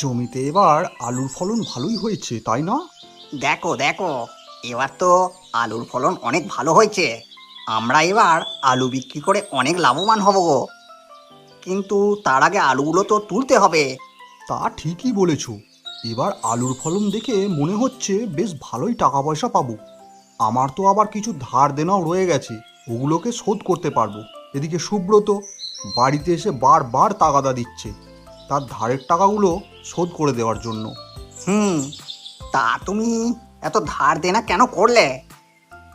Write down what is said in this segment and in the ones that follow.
জমিতে এবার আলুর ফলন ভালোই হয়েছে, তাই না? দেখো দেখো, এবার তো আলুর ফলন অনেক ভালো হয়েছে। আমরা এবার আলু বিক্রি করে অনেক লাভবান হব গো। কিন্তু তার আগে আলুগুলো তো তুলতে হবে। তা ঠিকই বলেছ। এবার আলুর ফলন দেখে মনে হচ্ছে বেশ ভালোই টাকা পয়সা পাবো। আমার তো আবার কিছু ধার দেনাও রয়ে গেছে, ওগুলোকে শোধ করতে পারবো। এদিকে সুব্রত বাড়িতে এসে বারবার তাগাদা দিচ্ছে তার ধারের টাকাগুলো শোধ করে দেওয়ার জন্য। হুম, তা তুমি এত ধার দেনা কেন করলে?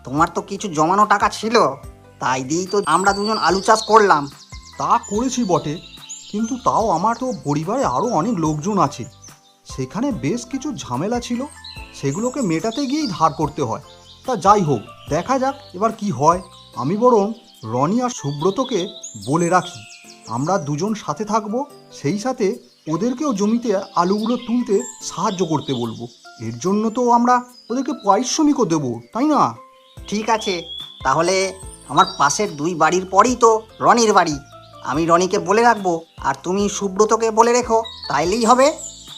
তোমার তো কিছু জমানো টাকা ছিল, তাই দিয়েই তো আমরা দুজন আলু চাষ করলাম। তা করেছি বটে, কিন্তু তাও আমার তো পরিবারে আরও অনেক লোকজন আছে, সেখানে বেশ কিছু ঝামেলা ছিল, সেগুলোকে মেটাতে গিয়েই ধার করতে হয়। তা যাই হোক, দেখা যাক এবার কি হয়। আমি বরং রনি আর সুব্রতকে বলে রাখি আমরা দুজন সাথে থাকবো, সেই সাথে ওদেরকেও জমিতে আলুগুলো তুলতে সাহায্য করতে বলবো। এর জন্য তো আমরা ওদেরকে পারিশ্রমিকও দেবো, তাই না? ঠিক আছে, তাহলে আমার পাশের দুই বাড়ির পরেই তো রনির বাড়ি। আমি রনিকে বলে রাখবো, আর তুমি সুব্রতকে বলে রেখো, তাইলেই হবে।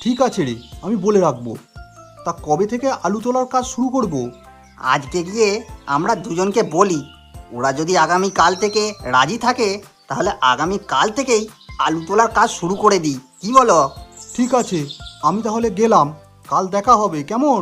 ঠিক আছে রে, আমি বলে রাখবো। তা কবে থেকে আলু তোলার কাজ শুরু করব? আজকে গিয়ে আমরা দুজনকে বলি, ওরা যদি আগামী কাল থেকে রাজি থাকে, তাহলে আগামী কাল থেকেই আলু তোলার কাজ শুরু করে দিই, কি বলো? ঠিক আছে, আমি তাহলে গেলাম, কাল দেখা হবে, কেমন?